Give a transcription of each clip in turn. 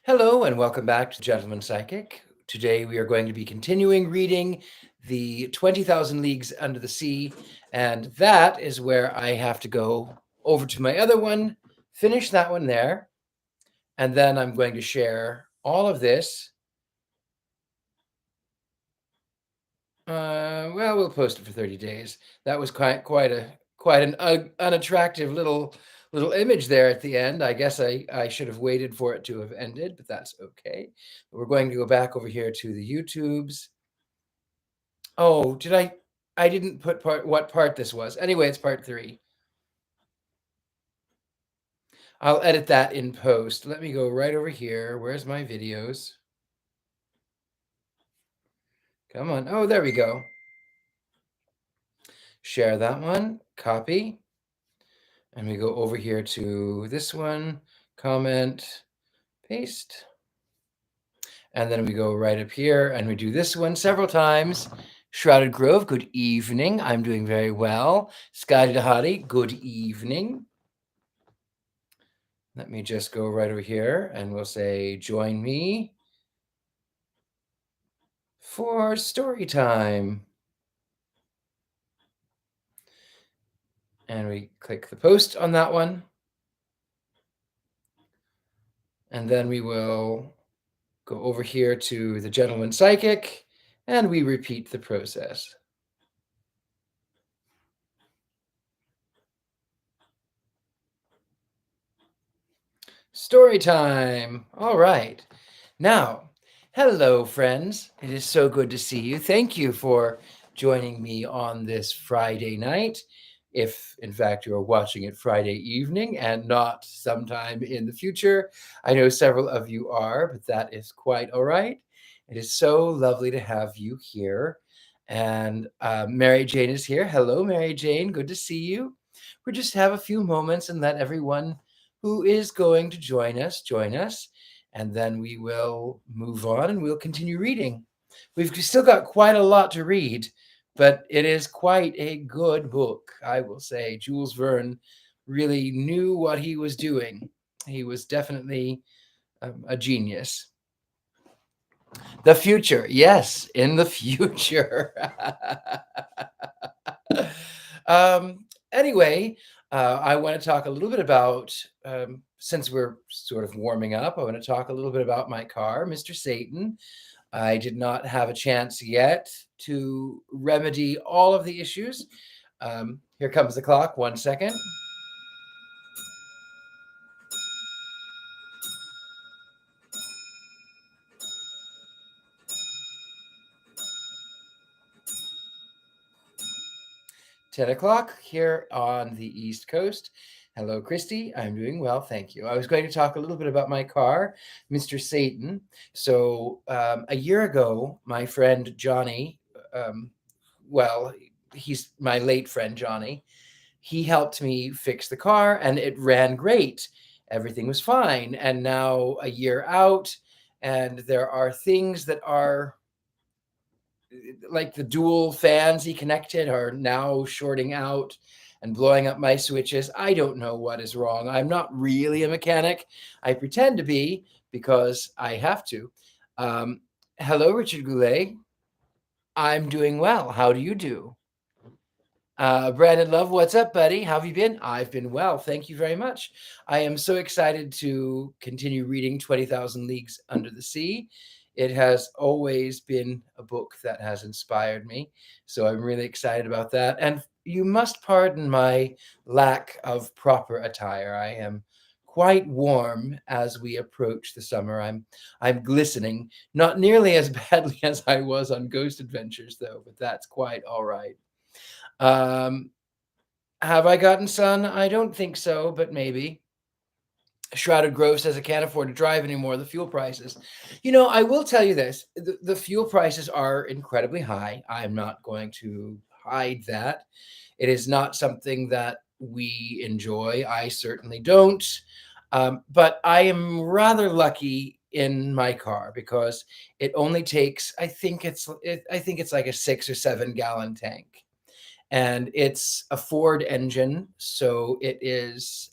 Hello and welcome back to Gentleman Psychic. Today we are going to be continuing reading the 20,000 Leagues Under the Sea, and that is where I have to go over to my other one, finish that one there, and then I'm going to share all of this. Well, we'll post it for 30 days. That was quite an unattractive little image there at the end. I guess I should have waited for it to have ended, but that's okay. We're going to go back over here to the YouTubes. Oh, I didn't put what part this was. Anyway, it's part 3. I'll edit that in post. Let me go right over here. Where's my videos? Come on. Oh, there we go. Share that one. Copy. And we go over here to this one, comment, paste. And then we go right up here and we do this one several times. Shrouded Grove, good evening. I'm doing very well. Sky Dahadi, good evening. Let me just go right over here and we'll say, join me for story time. And we click the post on that one. And then we will go over here to the Gentleman Psychic and we repeat the process. Story time. All right. Now, hello, friends. It is so good to see you. Thank you for joining me on this Friday night. If, in fact, you're watching it Friday evening and not sometime in the future, I know several of you are, but that is quite all right. It is so lovely to have you here. And Mary Jane is here. Hello, Mary Jane. Good to see you. We'll just have a few moments and let everyone who is going to join us, and then we will move on and we'll continue reading. We've still got quite a lot to read, but it is quite a good book, I will say. Jules Verne really knew what he was doing. He was definitely a genius. The future, yes, in the future. Anyway, I want to talk a little bit about, since we're sort of warming up, I want to talk a little bit about my car, Mr. Satan. I did not have a chance yet to remedy all of the issues. Here comes the clock. 1 second. 10 o'clock here on the East Coast. Hello, Christy. I'm doing well. Thank you. I was going to talk a little bit about my car, Mr. Satan. So a year ago, my friend Johnny, well, he's my late friend Johnny, he helped me fix the car and it ran great. Everything was fine. And now a year out, and there are things that are like the dual fans he connected are now shorting out and blowing up my switches. I don't know what is wrong. I'm not really a mechanic. I pretend to be because I have to. Hello, Richard Goulet. I'm doing well. How do you do? Brandon Love, what's up, buddy? How have you been? I've been well. Thank you very much. I am so excited to continue reading 20,000 Leagues Under the Sea. It has always been a book that has inspired me. So I'm really excited about that. And you must pardon my lack of proper attire. I am quite warm as we approach the summer. I'm glistening, not nearly as badly as I was on Ghost Adventures, though, but that's quite all right. Um, have I gotten sun? I don't think so, but maybe. Shrouded Grove says I can't afford to drive anymore. The fuel prices. I will tell you this: the fuel prices are incredibly high. I'm not going to hide that. It is not something that we enjoy. I certainly don't. But I am rather lucky in my car because it only takes. I think it's like a 6 or 7 gallon tank, and it's a Ford engine, so it is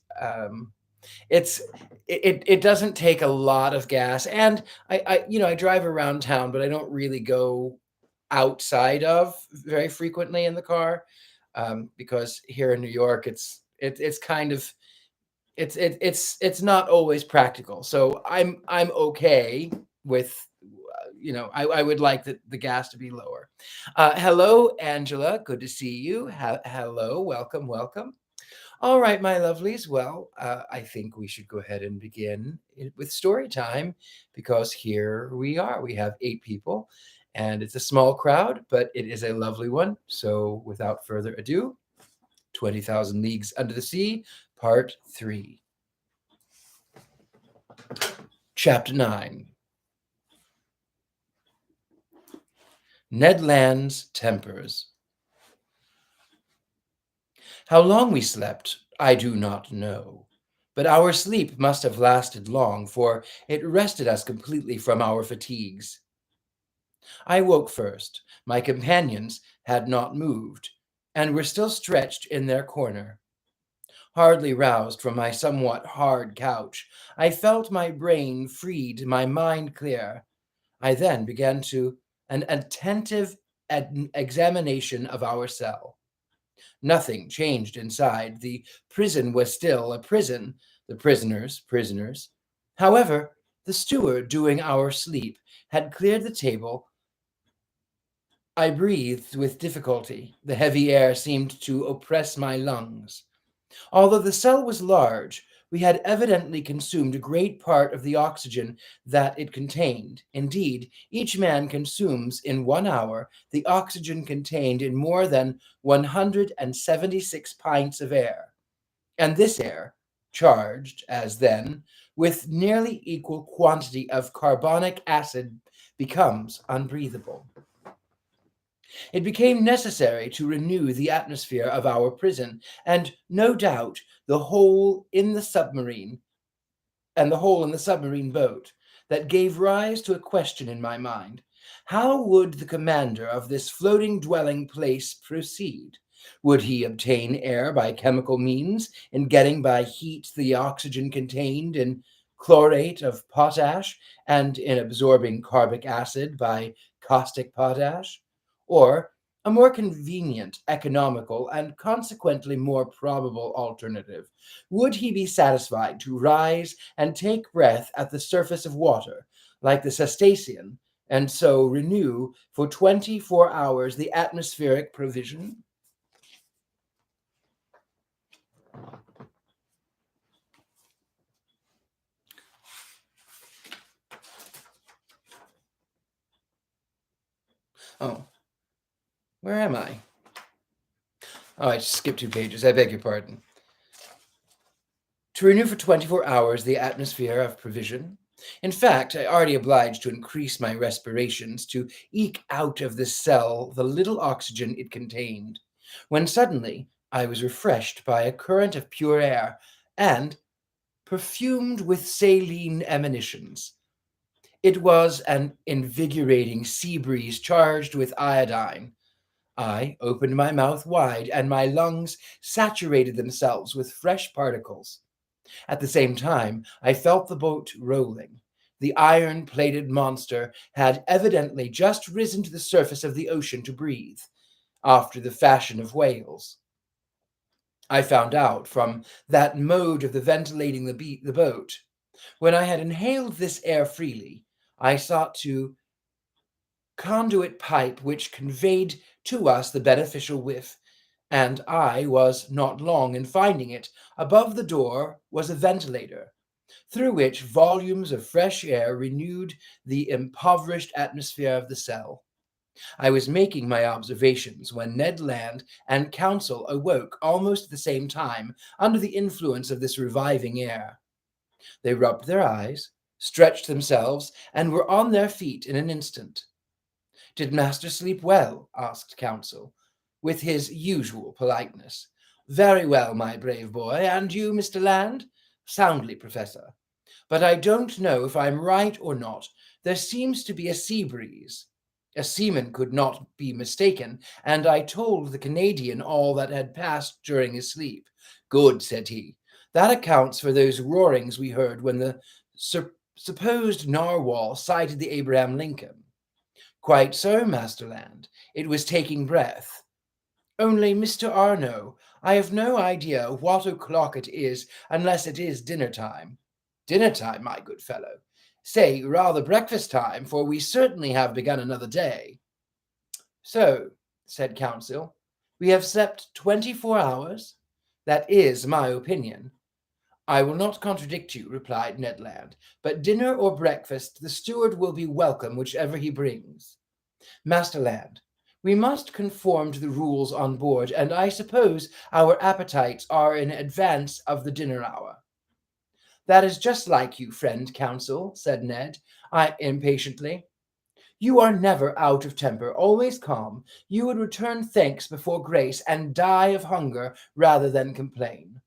It's it doesn't take a lot of gas, and I drive around town, but I don't really go outside of very frequently in the car, because here in New York, it's kind of it's not always practical. So I'm okay with I would like the gas to be lower. Hello, Angela. Good to see you. Hello, welcome, welcome. All right, my lovelies. Well, I think we should go ahead and begin with story time because here we are. We have 8 people, and it's a small crowd, but it is a lovely one. So, without further ado, 20,000 Leagues Under the Sea, Part 3. Chapter 9. Nedlands tempers. How long we slept, I do not know, but our sleep must have lasted long, for it rested us completely from our fatigues. I woke first. My companions had not moved, and were still stretched in their corner. Hardly roused from my somewhat hard couch, I felt my brain freed, my mind clear. I then began an attentive examination of our cell. Nothing changed inside. The prison was still a prison, the prisoners. However, the steward, during our sleep, had cleared the table. I breathed with difficulty. The heavy air seemed to oppress my lungs. Although the cell was large, we had evidently consumed a great part of the oxygen that it contained. Indeed, each man consumes in 1 hour the oxygen contained in more than 176 pints of air. And this air, charged, as then, with nearly equal quantity of carbonic acid, becomes unbreathable. It became necessary to renew the atmosphere of our prison, and no doubt the hole in the submarine boat that gave rise to a question in my mind. How would the commander of this floating dwelling place proceed? Would he obtain air by chemical means, in getting by heat the oxygen contained in chlorate of potash, and in absorbing carbonic acid by caustic potash? Or a more convenient, economical, and consequently more probable alternative, would he be satisfied to rise and take breath at the surface of water, like the cetacean, and so renew for 24 hours the atmospheric provision? Oh, where am I? Oh, I skipped 2 pages. I beg your pardon. To renew for 24 hours the atmosphere of provision. In fact, I already obliged to increase my respirations to eke out of this cell the little oxygen it contained, when suddenly I was refreshed by a current of pure air, and perfumed with saline emanations. It was an invigorating sea breeze charged with iodine. I opened my mouth wide, and my lungs saturated themselves with fresh particles. At the same time, I felt the boat rolling. The iron-plated monster had evidently just risen to the surface of the ocean to breathe, after the fashion of whales. I found out from that mode of the ventilating the boat. When I had inhaled this air freely, I sought to conduit pipe which conveyed to us the beneficial whiff, and I was not long in finding it. Above the door was a ventilator, through which volumes of fresh air renewed the impoverished atmosphere of the cell. I was making my observations when Ned Land and Council awoke almost at the same time under the influence of this reviving air. They rubbed their eyes, stretched themselves, and were on their feet in an instant. "Did master sleep well?" asked Council, with his usual politeness. "Very well, my brave boy. And you, Mr. Land?" "Soundly, Professor. But I don't know if I'm right or not. There seems to be a sea breeze." A seaman could not be mistaken, and I told the Canadian all that had passed during his sleep. "Good," said he. That accounts for those roarings we heard when the supposed narwhal sighted the Abraham Lincoln. Quite so, Master Land. It was taking breath. Only, Mr. Arno, I have no idea what o'clock it is unless it is dinner time. Dinner time, my good fellow. Say, rather breakfast time, for we certainly have begun another day. So, said Council, we have slept 24 hours? That is my opinion. I will not contradict you, replied Ned Land, but dinner or breakfast, the steward will be welcome whichever he brings. Master Land, we must conform to the rules on board, and I suppose our appetites are in advance of the dinner hour. That is just like you, friend Council, said Ned, impatiently. You are never out of temper, always calm. You would return thanks before grace and die of hunger rather than complain.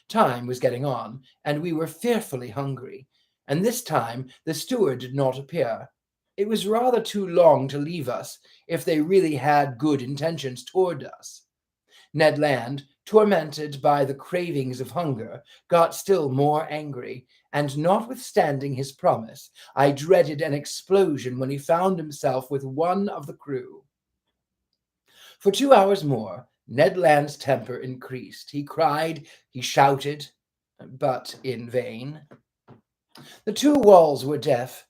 Time was getting on, and we were fearfully hungry, and this time the steward did not appear. It was rather too long to leave us, if they really had good intentions toward us. Ned Land, tormented by the cravings of hunger, got still more angry, and notwithstanding his promise, I dreaded an explosion when he found himself with one of the crew. For 2 hours more, Ned Land's temper increased. He cried, he shouted, but in vain. The two walls were deaf.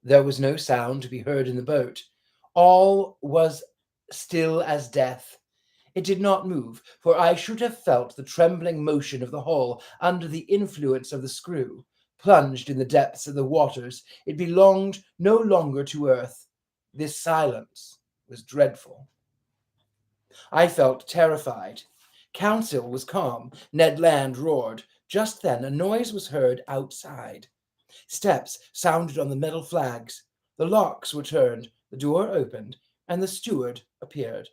There was no sound to be heard in the boat. All was still as death. It did not move, for I should have felt the trembling motion of the hull under the influence of the screw. Plunged in the depths of the waters, it belonged no longer to earth. This silence was dreadful. I felt terrified. Council was calm. Ned Land roared. Just then a noise was heard outside. Steps sounded on the metal flags. The locks were turned, the door opened, and the steward appeared.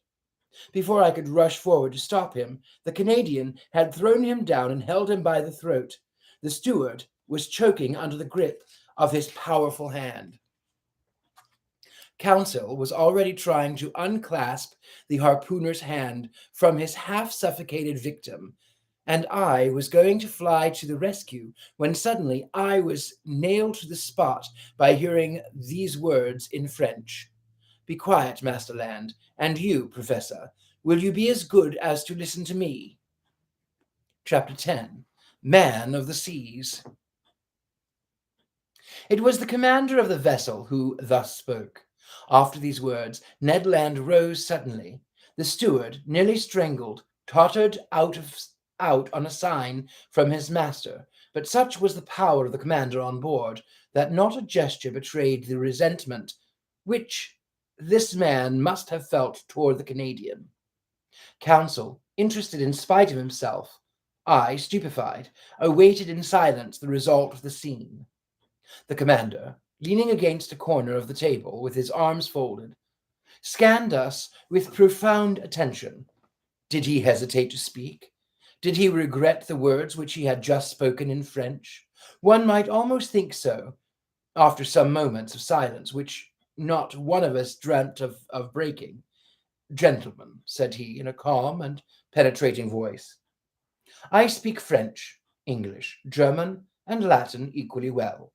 Before I could rush forward to stop him, the Canadian had thrown him down and held him by the throat. The steward was choking under the grip of his powerful hand. Council was already trying to unclasp the harpooner's hand from his half-suffocated victim, and I was going to fly to the rescue when suddenly I was nailed to the spot by hearing these words in French. Be quiet, Master Land, and you, Professor, will you be as good as to listen to me? Chapter 10. Man of the Seas. It was the commander of the vessel who thus spoke. After these words, Ned Land rose suddenly. The steward, nearly strangled, tottered out on a sign from his master, but such was the power of the commander on board that not a gesture betrayed the resentment which this man must have felt toward the Canadian. Council, interested in spite of himself, I, stupefied, awaited in silence the result of the scene. The commander, leaning against a corner of the table with his arms folded, scanned us with profound attention. Did he hesitate to speak? Did he regret the words which he had just spoken in French? One might almost think so, after some moments of silence, which not one of us dreamt of breaking. Gentlemen, said he in a calm and penetrating voice, I speak French, English, German, and Latin equally well.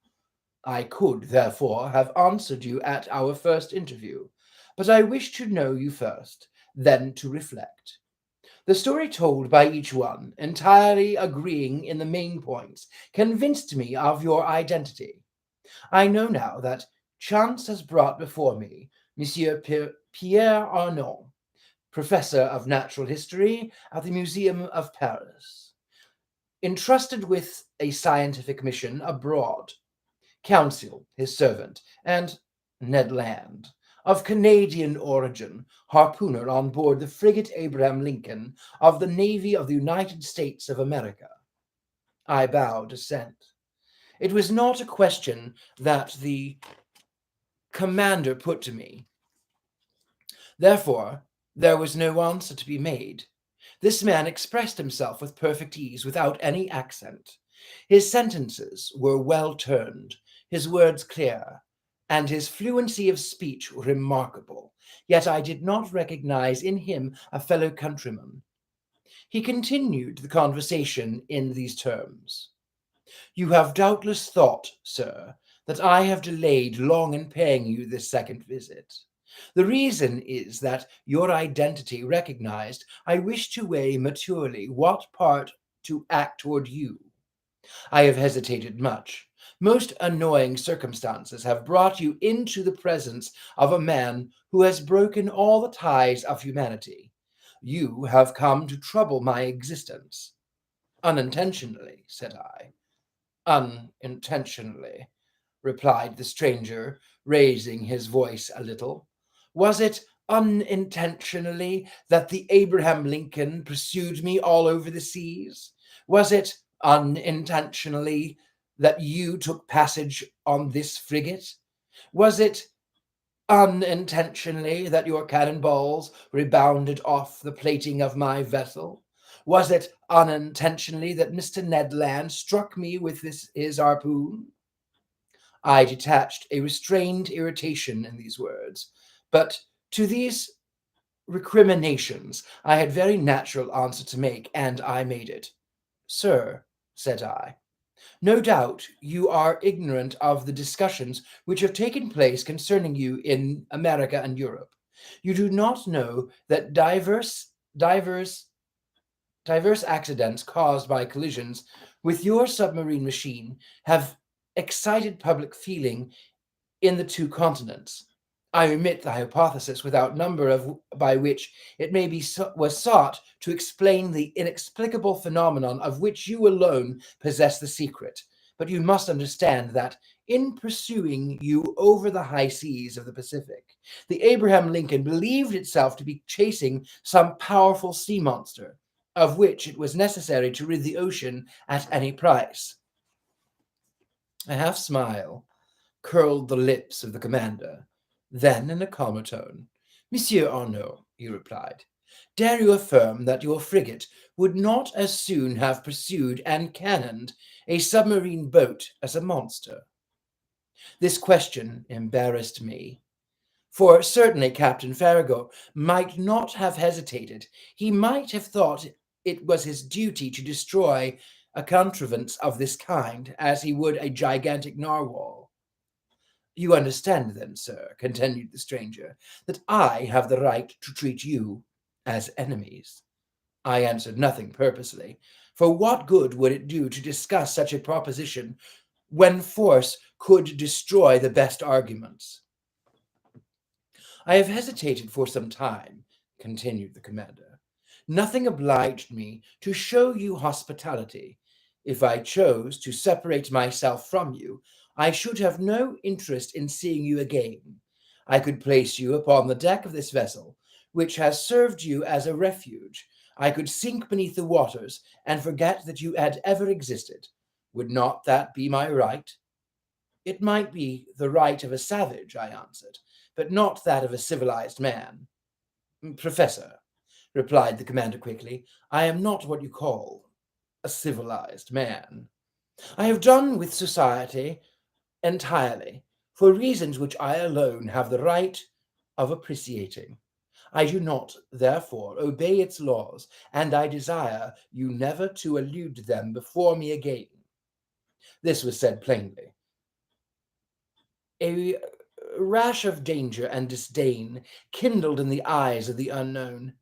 I could, therefore, have answered you at our first interview, but I wish to know you first, then to reflect. The story told by each one, entirely agreeing in the main points, convinced me of your identity. I know now that chance has brought before me Monsieur Pierre Arnaud, professor of natural history at the Museum of Paris, entrusted with a scientific mission abroad. Council, his servant, and Ned Land, of Canadian origin, harpooner on board the frigate Abraham Lincoln of the Navy of the United States of America. I bowed assent. It was not a question that the commander put to me. Therefore, there was no answer to be made. This man expressed himself with perfect ease, without any accent. His sentences were well turned, his words clear, and his fluency of speech remarkable. Yet I did not recognize in him a fellow countryman. He continued the conversation in these terms. You have doubtless thought, sir, that I have delayed long in paying you this second visit. The reason is that, your identity recognized, I wish to weigh maturely what part to act toward you. I have hesitated much. Most annoying circumstances have brought you into the presence of a man who has broken all the ties of humanity. You have come to trouble my existence. Unintentionally, said I. Unintentionally, replied the stranger, raising his voice a little. Was it unintentionally that the Abraham Lincoln pursued me all over the seas? Was it unintentionally that you took passage on this frigate? Was it unintentionally that your cannonballs rebounded off the plating of my vessel? Was it unintentionally that Mr. Nedlands struck me with his harpoon? I detached a restrained irritation in these words, but to these recriminations I had very natural answer to make, and I made it. Sir, said I, no doubt you are ignorant of the discussions which have taken place concerning you in America and Europe. You do not know that diverse accidents caused by collisions with your submarine machine have excited public feeling in the two continents. I omit the hypothesis without number by which it may be was sought to explain the inexplicable phenomenon of which you alone possess the secret. But you must understand that in pursuing you over the high seas of the Pacific, the Abraham Lincoln believed itself to be chasing some powerful sea monster, of which it was necessary to rid the ocean at any price. A half smile curled the lips of the commander. Then, in a calmer tone, Monsieur Arnaud, he replied, dare you affirm that your frigate would not as soon have pursued and cannoned a submarine boat as a monster? This question embarrassed me, for certainly Captain Farragut might not have hesitated. He might have thought it was his duty to destroy a contrivance of this kind, as he would a gigantic narwhal. You understand, then, sir, continued the stranger, that I have the right to treat you as enemies. I answered nothing purposely, for what good would it do to discuss such a proposition when force could destroy the best arguments? I have hesitated for some time, continued the commander. Nothing obliged me to show you hospitality. If I chose to separate myself from you, I should have no interest in seeing you again. I could place you upon the deck of this vessel, which has served you as a refuge. I could sink beneath the waters and forget that you had ever existed. Would not that be my right? It might be the right of a savage, I answered, but not that of a civilized man. Professor, replied the commander quickly, I am not what you call a civilized man. I have done with society entirely, for reasons which I alone have the right of appreciating. I do not, therefore, obey its laws, and I desire you never to allude to them before me again. This was said plainly. A rash of danger and disdain kindled in the eyes of the unknown,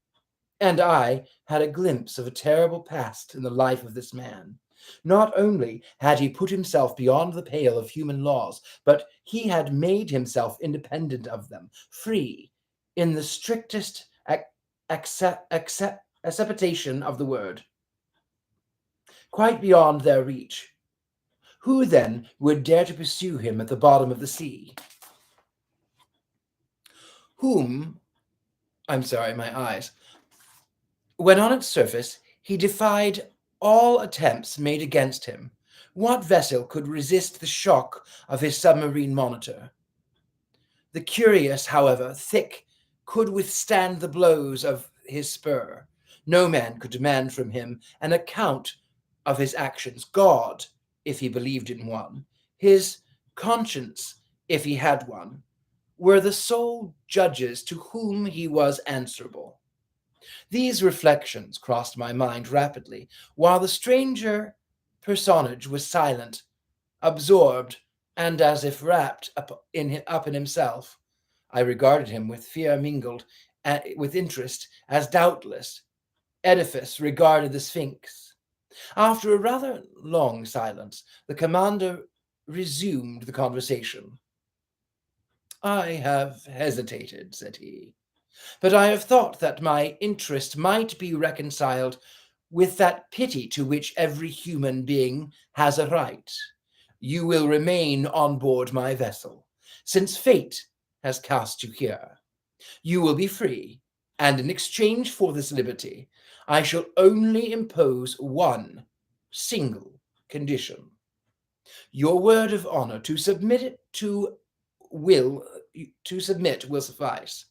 and I had a glimpse of a terrible past in the life of this man. Not only had he put himself beyond the pale of human laws, but he had made himself independent of them, free, in the strictest acceptation of the word, quite beyond their reach. Who then would dare to pursue him at the bottom of the sea? Whom, I'm sorry, my eyes, when on its surface, he defied all attempts made against him. What vessel could resist the shock of his submarine monitor? The curious, however, thick, could withstand the blows of his spur. No man could demand from him an account of his actions. God, if he believed in one, his conscience, if he had one, were the sole judges to whom he was answerable. These reflections crossed my mind rapidly, while the stranger personage was silent, absorbed, and as if wrapped up in himself. I regarded him with fear mingled with interest, as doubtless Oedipus regarded the Sphinx. After a rather long silence, the commander resumed the conversation. I have hesitated, said he, but I have thought that my interest might be reconciled with that pity to which every human being has a right. You will remain on board my vessel, since fate has cast you here. You will be free, and in exchange for this liberty, I shall only impose one single condition. Your word of honor will to submit will suffice.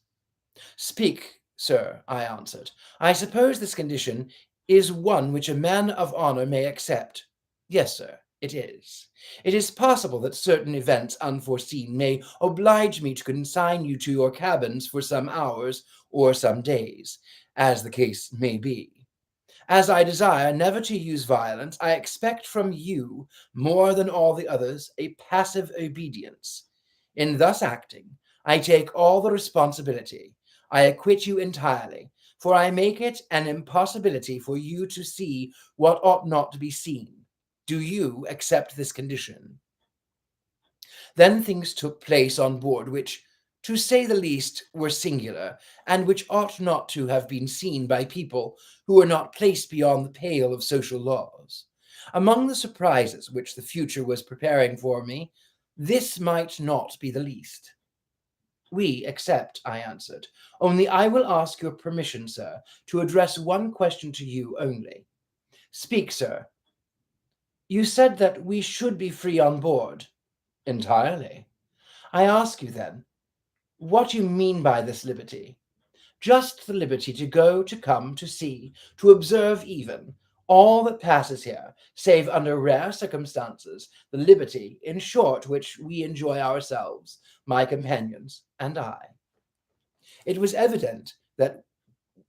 Speak, sir, I answered. I suppose this condition is one which a man of honor may accept. Yes, sir, it is. It is possible that certain events unforeseen may oblige me to consign you to your cabins for some hours or some days, as the case may be. As I desire never to use violence, I expect from you, more than all the others, a passive obedience. In thus acting, I take all the responsibility. I acquit you entirely, for I make it an impossibility for you to see what ought not to be seen. Do you accept this condition? Then things took place on board which, to say the least, were singular, and which ought not to have been seen by people who were not placed beyond the pale of social laws. Among the surprises which the future was preparing for me, this might not be the least. We accept, I answered. Only I will ask your permission, sir, to address one question to you only. Speak, sir. You said that we should be free on board. Entirely. I ask you then, what you mean by this liberty? Just the liberty to go, to come, to see, to observe even, all that passes here, save under rare circumstances, the liberty, in short, which we enjoy ourselves, my companions and I. It was evident that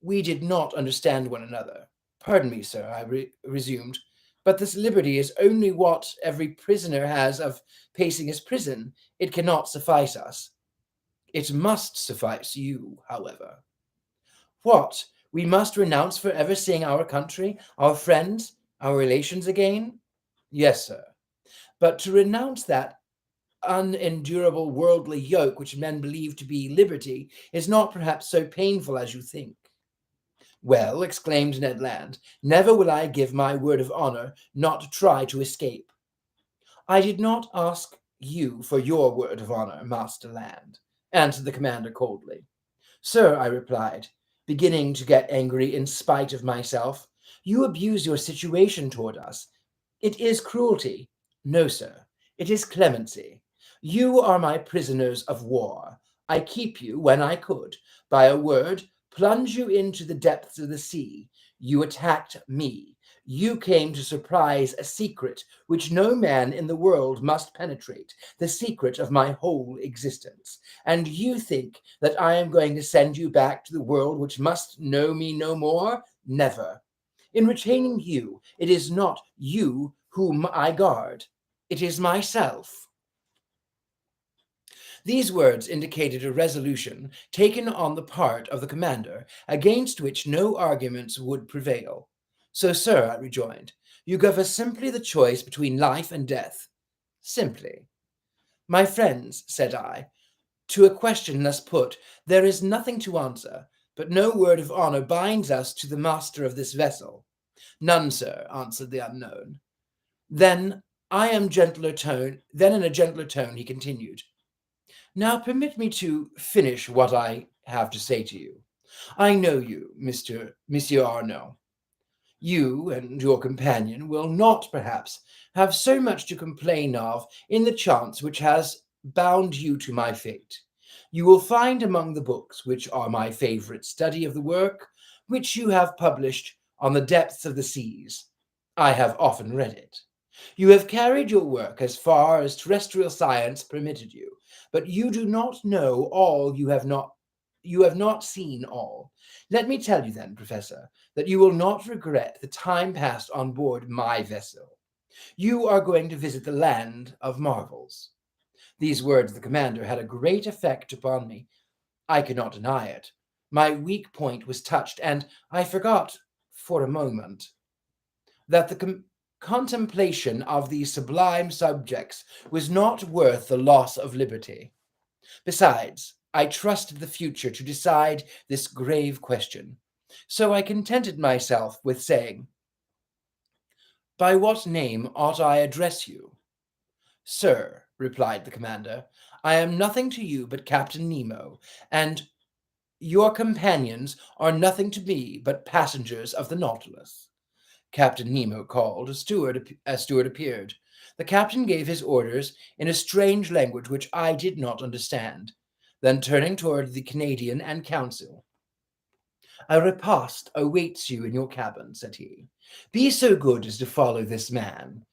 we did not understand one another. Pardon me, sir, I resumed, but this liberty is only what every prisoner has of pacing his prison. It cannot suffice us. It must suffice you, however. What? We must renounce forever seeing our country, our friends, our relations again? Yes, sir. But to renounce that unendurable worldly yoke which men believe to be liberty is not perhaps so painful as you think. Well, exclaimed Ned Land, never will I give my word of honor not to try to escape. I did not ask you for your word of honor, Master Land, answered the commander coldly. Sir, I replied, beginning to get angry in spite of myself, you abuse your situation toward us. It is cruelty. No, sir, it is clemency. You are my prisoners of war. I keep you when I could. By a word, plunge you into the depths of the sea. You attacked me. You came to surprise a secret which no man in the world must penetrate, the secret of my whole existence. And you think that I am going to send you back to the world which must know me no more? Never. In retaining you, it is not you whom I guard. It is myself. These words indicated a resolution taken on the part of the commander, against which no arguments would prevail. So, sir, I rejoined, you give us simply the choice between life and death. Simply. My friends, said I, to a question thus put, there is nothing to answer, but no word of honor binds us to the master of this vessel. None, sir, answered the unknown. Then in a gentler tone, he continued, now permit me to finish what I have to say to you. I know you, Monsieur Arnaud. You and your companion will not, perhaps, have so much to complain of in the chance which has bound you to my fate. You will find among the books which are my favorite study of the work which you have published on the depths of the seas. I have often read it. You have carried your work as far as terrestrial science permitted you, but you do not know all you have not you have not seen all. Let me tell you then, Professor, that you will not regret the time passed on board my vessel. You are going to visit the land of marvels. These words of the commander had a great effect upon me. I could not deny it. My weak point was touched, and I forgot, for a moment, that the contemplation of these sublime subjects was not worth the loss of liberty. Besides, I trusted the future to decide this grave question. So I contented myself with saying, "By what name ought I address you?" "Sir," replied the commander, "I am nothing to you but Captain Nemo, and your companions are nothing to me but passengers of the Nautilus." Captain Nemo called. A steward appeared. The captain gave his orders in a strange language which I did not understand. Then turning toward the Canadian and counsel, "A repast awaits you in your cabin," said he. "Be so good as to follow this man.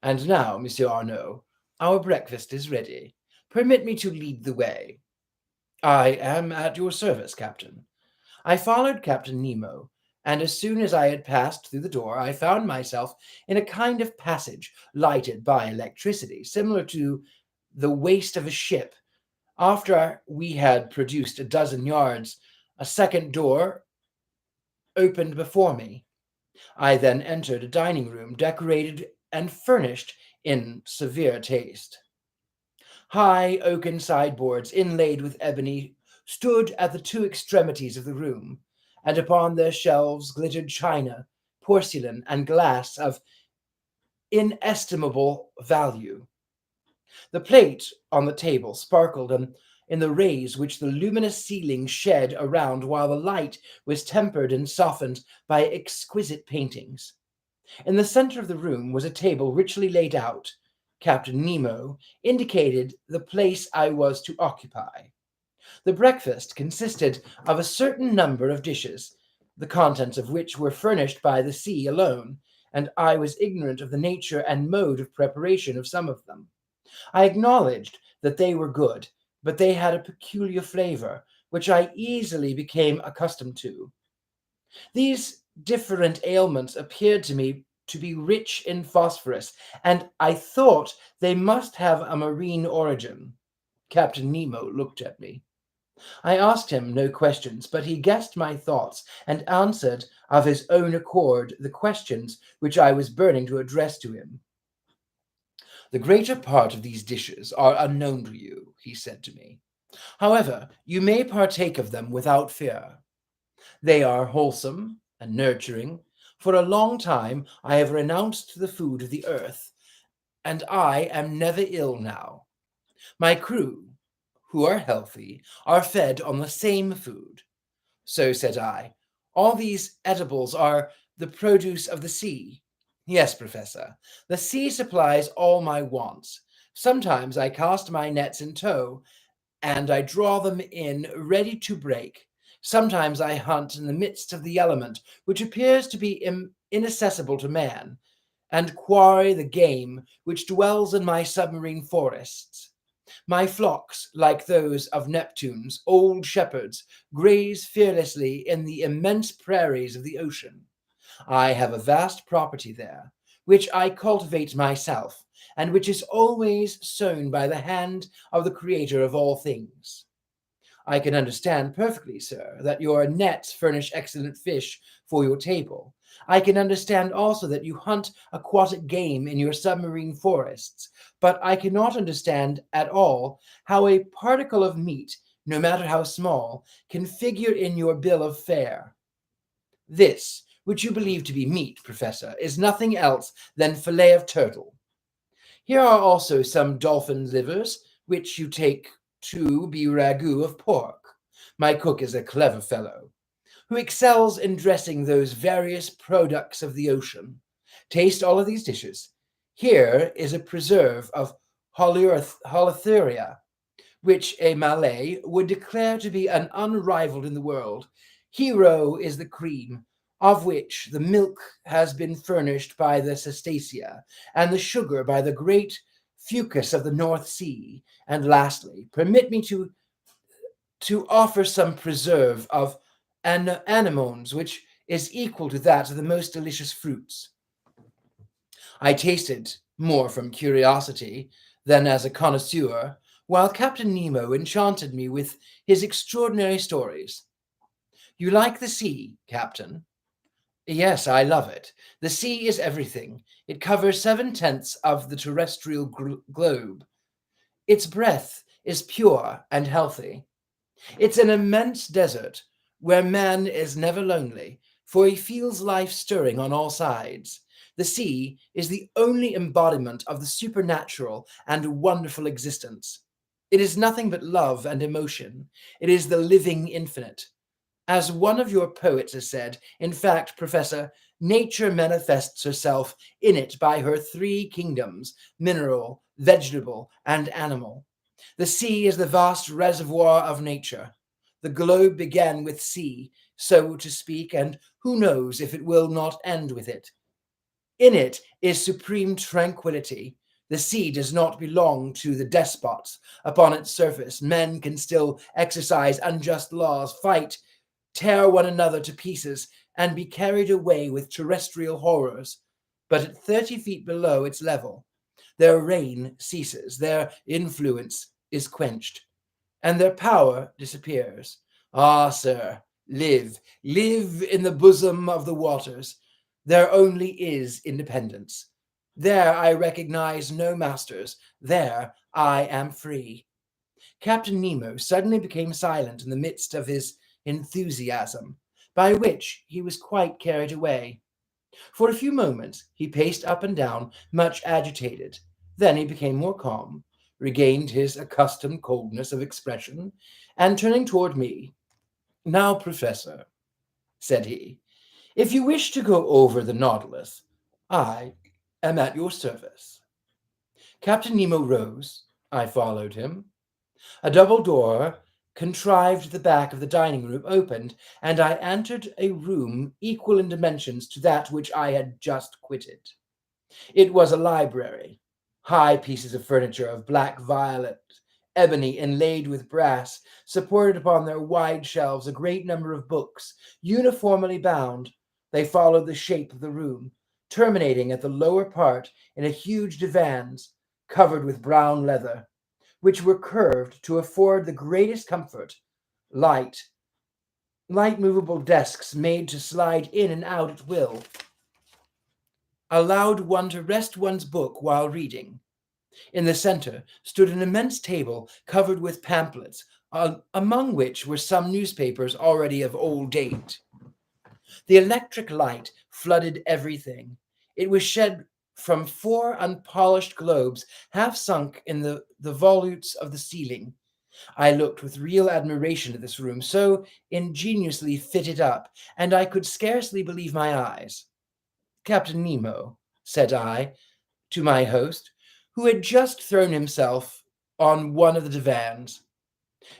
And now, Monsieur Arnaud, our breakfast is ready. Permit me to lead the way." "I am at your service, Captain." I followed Captain Nemo, and as soon as I had passed through the door, I found myself in a kind of passage lighted by electricity, similar to the waist of a ship. After we had produced a dozen yards, a second door opened before me. I then entered a dining room decorated and furnished in severe taste. High oaken sideboards inlaid with ebony stood at the two extremities of the room, and upon their shelves glittered china, porcelain, and glass of inestimable value. The plate on the table sparkled in the rays which the luminous ceiling shed around, while the light was tempered and softened by exquisite paintings. In the center of the room was a table richly laid out. Captain Nemo indicated the place I was to occupy. The breakfast consisted of a certain number of dishes, the contents of which were furnished by the sea alone, and I was ignorant of the nature and mode of preparation of some of them. I acknowledged that they were good, but they had a peculiar flavor, which I easily became accustomed to. These different ailments appeared to me to be rich in phosphorus, and I thought they must have a marine origin. Captain Nemo looked at me. I asked him no questions, but he guessed my thoughts and answered of his own accord the questions which I was burning to address to him. "The greater part of these dishes are unknown to you," he said to me. "However, you may partake of them without fear. They are wholesome and nurturing. For a long time I have renounced the food of the earth, and I am never ill now. My crew, who are healthy, are fed on the same food." "So," said I, "all these edibles are the produce of the sea?" "Yes, Professor. The sea supplies all my wants. Sometimes I cast my nets in tow, and I draw them in ready to break. Sometimes I hunt in the midst of the element, which appears to be inaccessible to man, and quarry the game which dwells in my submarine forests. My flocks, like those of Neptune's old shepherds, graze fearlessly in the immense prairies of the ocean. I have a vast property there, which I cultivate myself, and which is always sown by the hand of the Creator of all things. I can understand perfectly, sir, that your nets furnish excellent fish for your table. I can understand also that you hunt aquatic game in your submarine forests, but I cannot understand at all how a particle of meat, no matter how small, can figure in your bill of fare. This, which you believe to be meat, Professor, is nothing else than fillet of turtle. Here are also some dolphin livers, which you take to be ragout of pork. My cook is a clever fellow, who excels in dressing those various products of the ocean. Taste all of these dishes. Here is a preserve of holotheria, which a Malay would declare to be an unrivaled in the world. Hero is the cream, of which the milk has been furnished by the cetacea, and the sugar by the great fucus of the North Sea. And lastly, permit me to to offer some preserve of anemones, which is equal to that of the most delicious fruits. I tasted more from curiosity than as a connoisseur, while Captain Nemo enchanted me with his extraordinary stories. You like the sea, Captain? Yes, I love it. The sea is everything. It covers 7/10 of the terrestrial globe. Its breath is pure and healthy. It's an immense desert where man is never lonely, for he feels life stirring on all sides. The sea is the only embodiment of the supernatural and wonderful existence. It is nothing but love and emotion. It is the living infinite. As one of your poets has said, in fact, Professor, nature manifests herself in it by her three kingdoms: mineral, vegetable, and animal. The sea is the vast reservoir of nature. The globe began with sea, so to speak, and who knows if it will not end with it. In it is supreme tranquility. The sea does not belong to the despots. Upon its surface, men can still exercise unjust laws, fight, tear one another to pieces, and be carried away with terrestrial horrors. But at 30 feet below its level, their reign ceases, their influence is quenched, and their power disappears. Ah, sir, live in the bosom of the waters. There only is independence. There I recognize no masters. There I am free. Captain Nemo suddenly became silent in the midst of his enthusiasm, by which he was quite carried away. For a few moments he paced up and down, much agitated. Then he became more calm, regained his accustomed coldness of expression, and turning toward me, "Now, Professor," said he, "if you wish to go over the Nautilus, I am at your service." Captain Nemo rose. I followed him. A double door, contrived at the back of the dining room, opened, and I entered a room equal in dimensions to that which I had just quitted. It was a library. High pieces of furniture of black violet ebony inlaid with brass supported upon their wide shelves a great number of books, uniformly bound. They followed the shape of the room, terminating at the lower part in a huge divans covered with brown leather, which were curved to afford the greatest comfort. Light, light movable desks made to slide in and out at will allowed one to rest one's book while reading. In the center stood an immense table covered with pamphlets, among which were some newspapers already of old date. The electric light flooded everything. It was shed from four unpolished globes half sunk in the volutes of the ceiling. I looked with real admiration at this room, so ingeniously fitted up, and I could scarcely believe my eyes. "Captain Nemo," said I to my host, who had just thrown himself on one of the divans,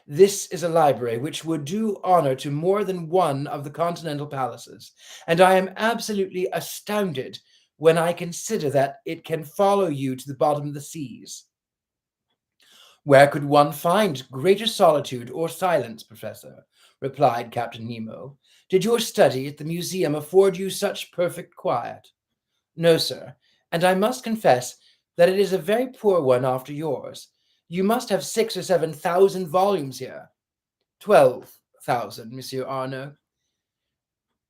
"this is a library which would do honor to more than one of the continental palaces, and I am absolutely astounded when I consider that it can follow you to the bottom of the seas." "Where could one find greater solitude or silence, Professor?" replied Captain Nemo. "Did your study at the museum afford you such perfect quiet?" "No, sir, and I must confess that it is a very poor one after yours. You must have 6 or 7 thousand volumes here." "12,000, Monsieur Arnaud.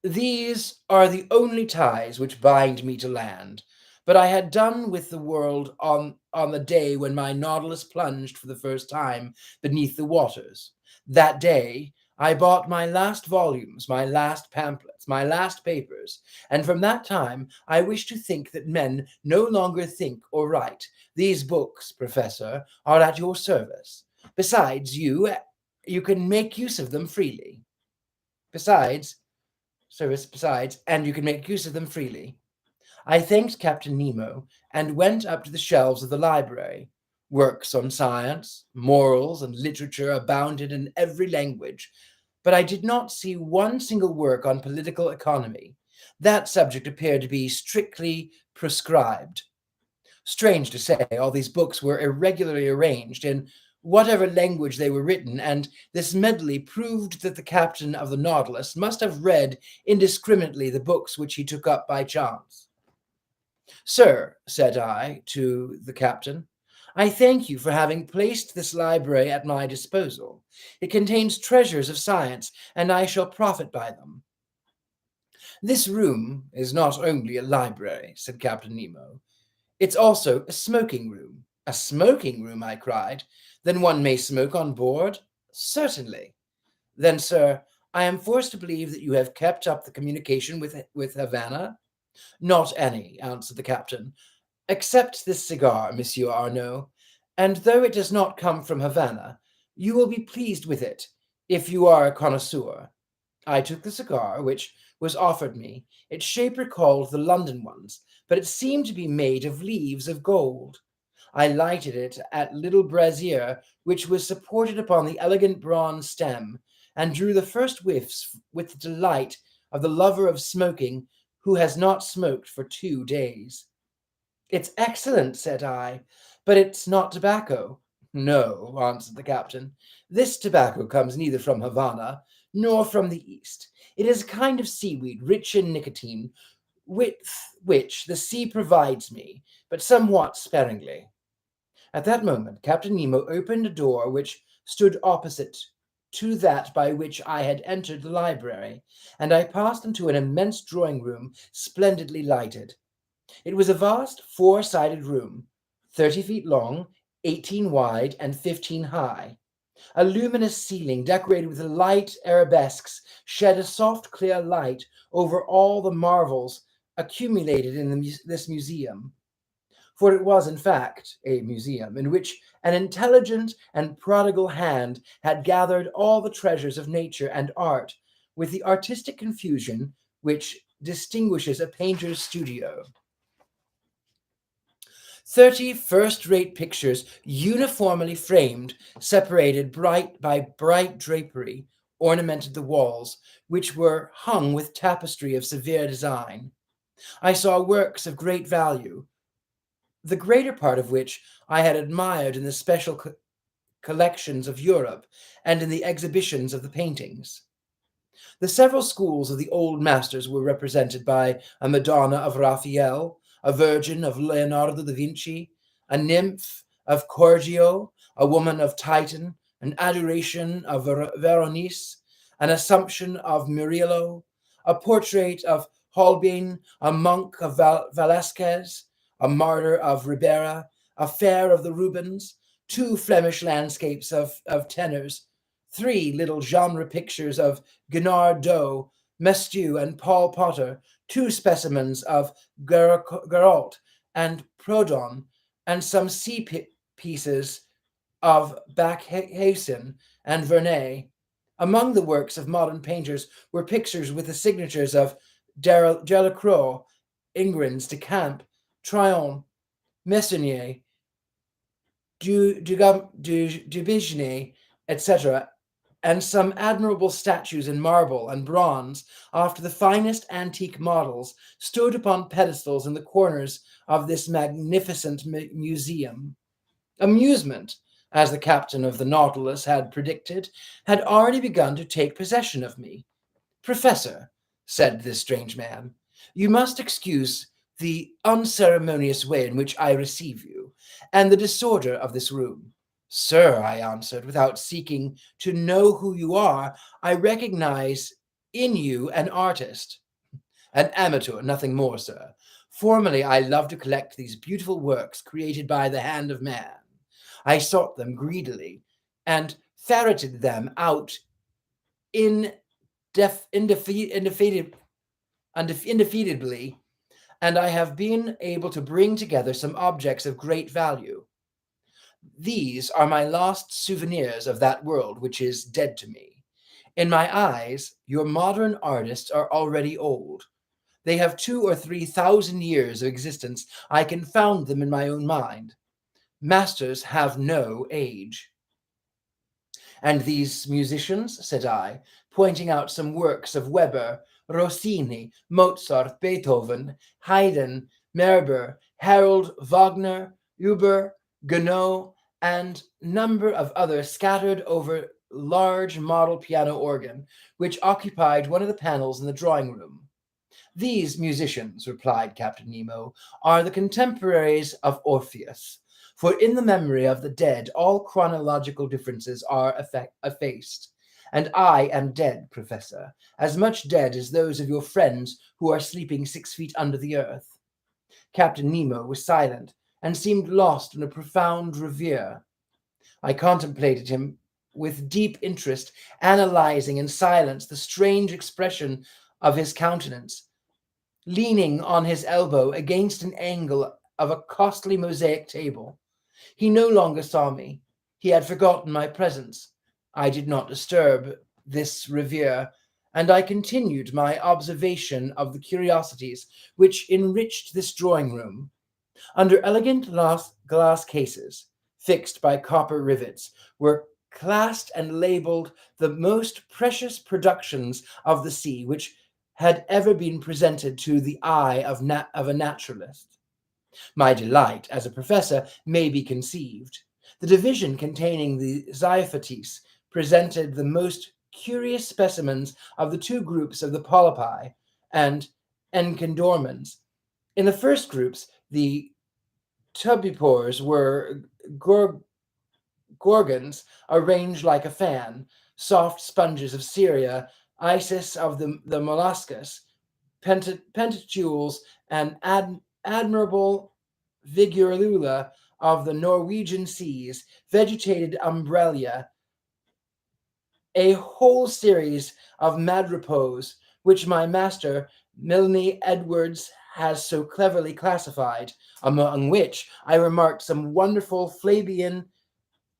These are the only ties which bind me to land. But I had done with the world on the day when my Nautilus plunged for the first time beneath the waters. That day I bought my last volumes, my last pamphlets, my last papers, and from that time I wish to think that men no longer think or write. These books, Professor, are at your service. Besides, you can make use of them freely. Besides, and you can make use of them freely." I thanked Captain Nemo and went up to the shelves of the library. Works on science, morals, and literature abounded in every language, but I did not see one single work on political economy. That subject appeared to be strictly proscribed. Strange to say, all these books were irregularly arranged in whatever language they were written, and this medley proved that the captain of the Nautilus must have read indiscriminately the books which he took up by chance. Sir, said I to the captain, I thank you for having placed this library at my disposal. It contains treasures of science, and I shall profit by them. This room is not only a library, said Captain Nemo. It's also a smoking room. A smoking room, I cried. Then one may smoke on board? Certainly. Then, sir, I am forced to believe that you have kept up the communication with Havana? Not any, answered the captain, except this cigar, Monsieur Arnaud, and though it does not come from Havana, you will be pleased with it, if you are a connoisseur. I took the cigar, which was offered me. Its shape recalled the London ones, but it seemed to be made of leaves of gold. I lighted it at little brazier, which was supported upon the elegant bronze stem, and drew the first whiffs with the delight of the lover of smoking who has not smoked for 2 days. It's excellent, said I, but it's not tobacco. No, answered the captain. This tobacco comes neither from Havana nor from the East. It is a kind of seaweed rich in nicotine, with which the sea provides me, but somewhat sparingly. At that moment, Captain Nemo opened a door which stood opposite to that by which I had entered the library, and I passed into an immense drawing room, splendidly lighted. It was a vast 4-sided room, 30 feet long, 18 wide, and 15 high. A luminous ceiling decorated with light arabesques shed a soft, clear light over all the marvels accumulated in this museum. For it was, in fact, a museum in which an intelligent and prodigal hand had gathered all the treasures of nature and art with the artistic confusion which distinguishes a painter's studio. 30 first-rate pictures, uniformly framed, separated by bright drapery, ornamented the walls, which were hung with tapestry of severe design. I saw works of great value, the greater part of which I had admired in the special collections of Europe and in the exhibitions of the paintings. The several schools of the old masters were represented by a Madonna of Raphael, a Virgin of Leonardo da Vinci, a nymph of Correggio, a woman of Titan, an Adoration of Veronese, an Assumption of Murillo, a portrait of Holbein, a monk of Velasquez, a martyr of Ribera, a fair of the Rubens, 2 Flemish landscapes of tenors, 3 little genre pictures of Guinard Mestiu, and Paul Potter, 2 specimens of Gerault and Proudhon, and some sea pieces of Backhausen and Vernet. Among the works of modern painters were pictures with the signatures of Delacroix, Ingrens, de Camp, Tryon, Messonnier, Dubigenet, etc., and some admirable statues in marble and bronze after the finest antique models stood upon pedestals in the corners of this magnificent museum. Amusement, as the captain of the Nautilus had predicted, had already begun to take possession of me. Professor, said this strange man, you must excuse the unceremonious way in which I receive you, and the disorder of this room. Sir, I answered, without seeking to know who you are, I recognize in you an artist. An amateur, nothing more, sir. Formerly, I loved to collect these beautiful works created by the hand of man. I sought them greedily and ferreted them out indefatigably, and I have been able to bring together some objects of great value. These are my last souvenirs of that world which is dead to me. In my eyes, your modern artists are already old. They have 2,000 or 3,000 years of existence. I can found them in my own mind. Masters have no age. And these musicians, said I, pointing out some works of Weber, Rossini, Mozart, Beethoven, Haydn, Meyerbeer, Harold Wagner, Huber, Gounod, and number of others scattered over large model piano organ, which occupied one of the panels in the drawing room. These musicians, replied Captain Nemo, are the contemporaries of Orpheus. For in the memory of the dead, all chronological differences are effaced. And I am dead, Professor, as much dead as those of your friends who are sleeping 6 feet under the earth. Captain Nemo was silent and seemed lost in a profound reverie. I contemplated him with deep interest, analyzing in silence the strange expression of his countenance. Leaning on his elbow against an angle of a costly mosaic table, he no longer saw me. He had forgotten my presence. I did not disturb this reverie, and I continued my observation of the curiosities which enriched this drawing room. Under elegant glass cases, fixed by copper rivets, were classed and labeled the most precious productions of the sea which had ever been presented to the eye of a naturalist. My delight as a professor may be conceived. The division containing the Xiphates presented the most curious specimens of the two groups of the polypi and enchindormans. In the first groups, the tubipores were gorgons arranged like a fan, soft sponges of Syria, Isis of the molluscus, pentacules, and admirable vigurula of the Norwegian seas, vegetated umbellia, a whole series of madrepos, which my master, Milne Edwards, has so cleverly classified, among which I remarked some wonderful Flabian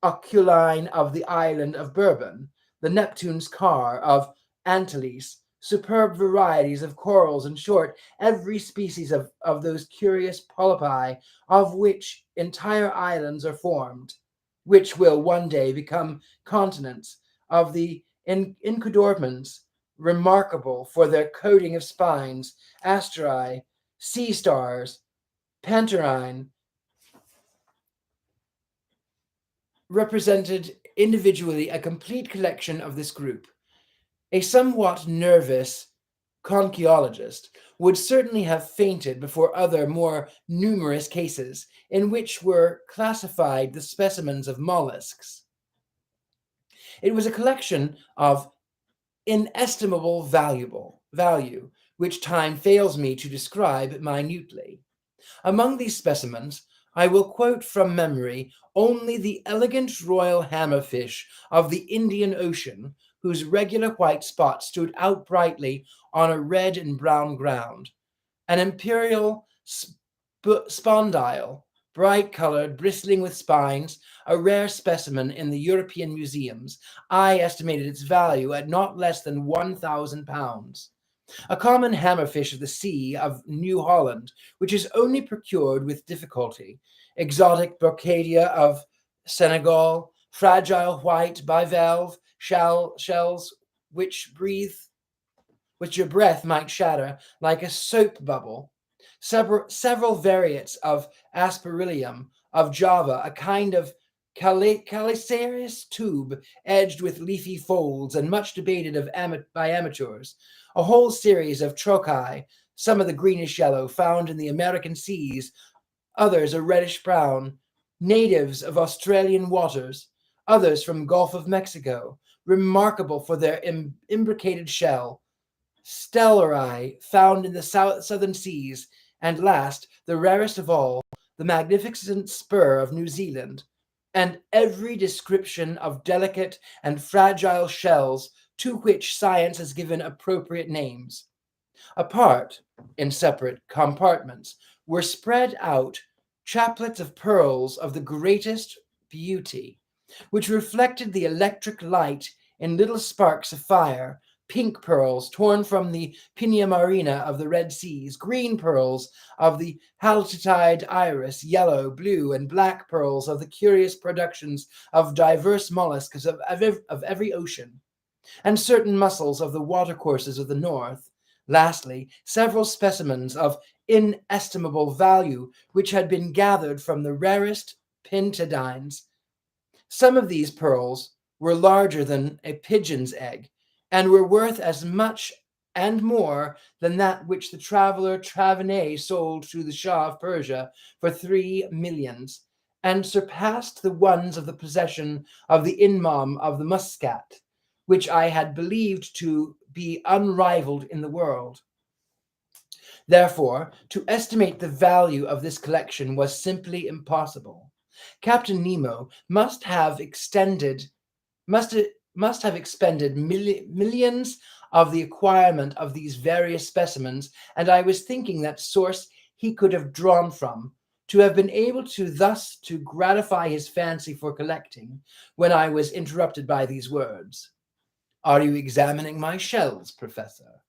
oculine of the island of Bourbon, the Neptune's car of Antilles, superb varieties of corals, in short, every species of those curious polypi of which entire islands are formed, which will one day become continents, of the Enchidormans, remarkable for their coating of spines, asterae, sea stars, pantarine, represented individually a complete collection of this group. A somewhat nervous conchiologist would certainly have fainted before other more numerous cases in which were classified the specimens of mollusks. It was a collection of inestimable value, which time fails me to describe minutely. Among these specimens, I will quote from memory only the elegant royal hammerfish of the Indian Ocean, whose regular white spots stood out brightly on a red and brown ground, an imperial spondyle, bright-colored, bristling with spines, a rare specimen in the European museums. I estimated its value at not less than £1,000. A common hammerfish of the sea of New Holland, which is only procured with difficulty, exotic Brocadia of Senegal, fragile white bivalve shells which your breath might shatter like a soap bubble, several variants of Aspergillium of Java, a kind of Calicaris tube edged with leafy folds and much debated by amateurs, a whole series of trochai, some of the greenish yellow found in the American seas, others a reddish brown, natives of Australian waters, others from Gulf of Mexico, remarkable for their imbricated shell, stellari found in the southern seas, and last, the rarest of all, the magnificent spur of New Zealand, and every description of delicate and fragile shells to which science has given appropriate names. Apart, in separate compartments, were spread out chaplets of pearls of the greatest beauty, which reflected the electric light in little sparks of fire, pink pearls torn from the Pinna marina of the Red Seas, green pearls of the Halitide iris, yellow, blue, and black pearls of the curious productions of diverse mollusks of every ocean, and certain mussels of the watercourses of the north. Lastly, several specimens of inestimable value which had been gathered from the rarest pintadines, Some of these pearls were larger than a pigeon's egg, and were worth as much and more than that which the traveler Travenet sold to the Shah of Persia for 3 millions, and surpassed the ones of the possession of the Imam of the Muscat, which I had believed to be unrivaled in the world. Therefore, to estimate the value of this collection was simply impossible. Captain Nemo must must have expended millions of the acquirement of these various specimens, and I was thinking that source he could have drawn from to have been able to thus to gratify his fancy for collecting, when I was interrupted by these words. "Are you examining my shells, Professor?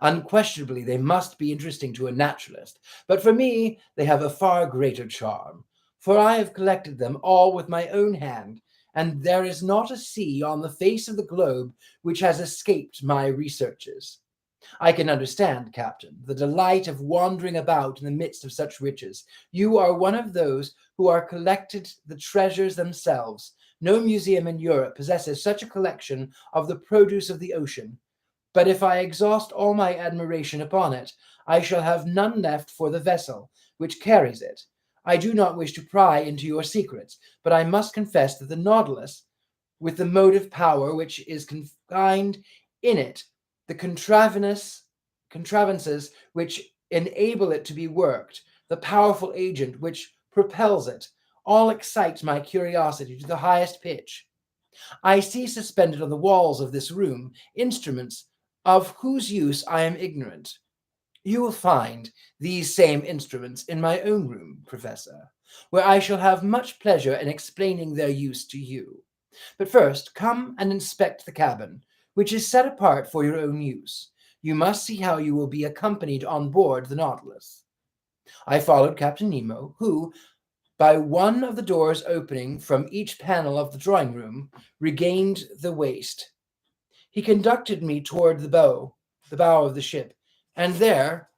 Unquestionably, they must be interesting to a naturalist, but for me they have a far greater charm, for I have collected them all with my own hand, and there is not a sea on the face of the globe which has escaped my researches. I can understand, Captain, the delight of wandering about in the midst of such riches. You are one of those who are collected the treasures themselves. No museum in Europe possesses such a collection of the produce of the ocean. But if I exhaust all my admiration upon it, I shall have none left for the vessel which carries it. I do not wish to pry into your secrets, but I must confess that the Nautilus, with the motive power which is confined in it, the contrivances which enable it to be worked, the powerful agent which propels it, all excite my curiosity to the highest pitch. I see suspended on the walls of this room instruments of whose use I am ignorant. You will find these same instruments in my own room, Professor, where I shall have much pleasure in explaining their use to you. But first, come and inspect the cabin, which is set apart for your own use. You must see how you will be accompanied on board the Nautilus." I followed Captain Nemo, who, by one of the doors opening from each panel of the drawing room, regained the waist. He conducted me toward the bow of the ship, and there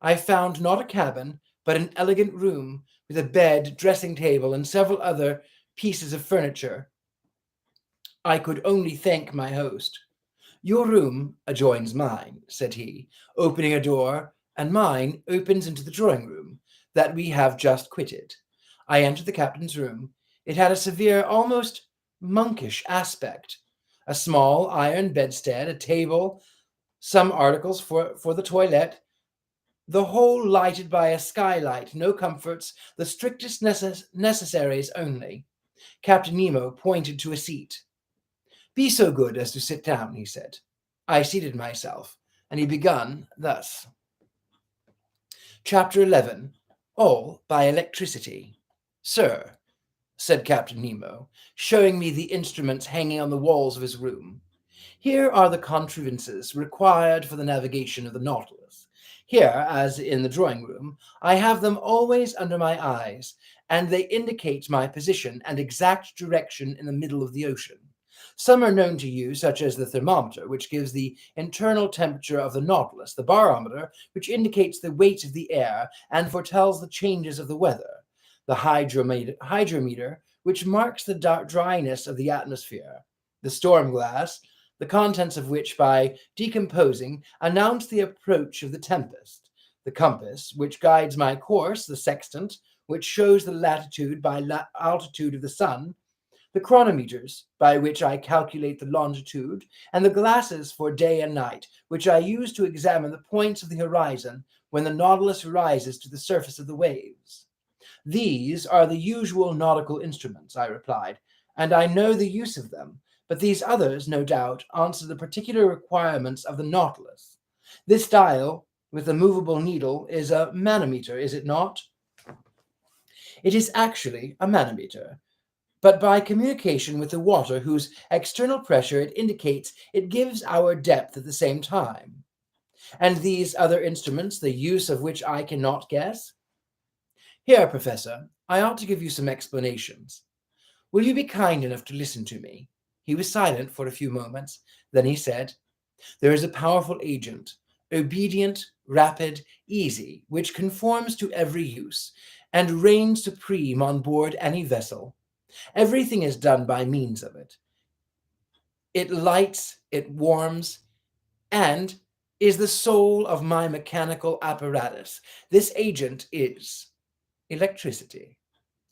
I found not a cabin, but an elegant room with a bed, dressing table, and several other pieces of furniture. I could only thank my host. "Your room adjoins mine," said he, opening a door, "and mine opens into the drawing room that we have just quitted." I entered the captain's room. It had a severe, almost monkish aspect. A small iron bedstead, a table, some articles for the toilet, the whole lighted by a skylight, no comforts, the strictest necessaries only. Captain Nemo pointed to a seat. "Be so good as to sit down," he said. I seated myself, and he began thus. Chapter 11. All by Electricity. "Sir," said Captain Nemo, showing me the instruments hanging on the walls of his room, "here are the contrivances required for the navigation of the Nautilus. Here, as in the drawing-room, I have them always under my eyes, and they indicate my position and exact direction in the middle of the ocean. Some are known to you, such as the thermometer, which gives the internal temperature of the Nautilus, the barometer, which indicates the weight of the air and foretells the changes of the weather, the hydrometer, which marks the dryness of the atmosphere, the storm glass, the contents of which, by decomposing, announce the approach of the tempest, the compass, which guides my course, the sextant, which shows the latitude by altitude of the sun, the chronometers, by which I calculate the longitude, and the glasses for day and night, which I use to examine the points of the horizon when the Nautilus rises to the surface of the waves. These are the usual nautical instruments," I replied, "and I know the use of them, but these others, no doubt, answer the particular requirements of the Nautilus. This dial, with the movable needle, is a manometer, is it not?" "It is actually a manometer, but by communication with the water whose external pressure it indicates, it gives our depth at the same time. And these other instruments, the use of which I cannot guess? Here, Professor, I ought to give you some explanations. Will you be kind enough to listen to me?" He was silent for a few moments. Then he said, "There is a powerful agent, obedient, rapid, easy, which conforms to every use, and reigns supreme on board any vessel. Everything is done by means of it. It lights, it warms, and is the soul of my mechanical apparatus. This agent is electricity.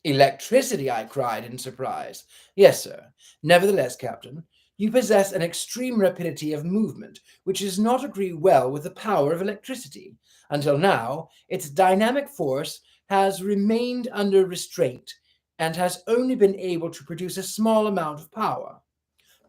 Electricity, I cried in surprise. Yes, sir. Nevertheless, Captain, you possess an extreme rapidity of movement, which does not agree well with the power of electricity. Until now, its dynamic force has remained under restraint and has only been able to produce a small amount of power.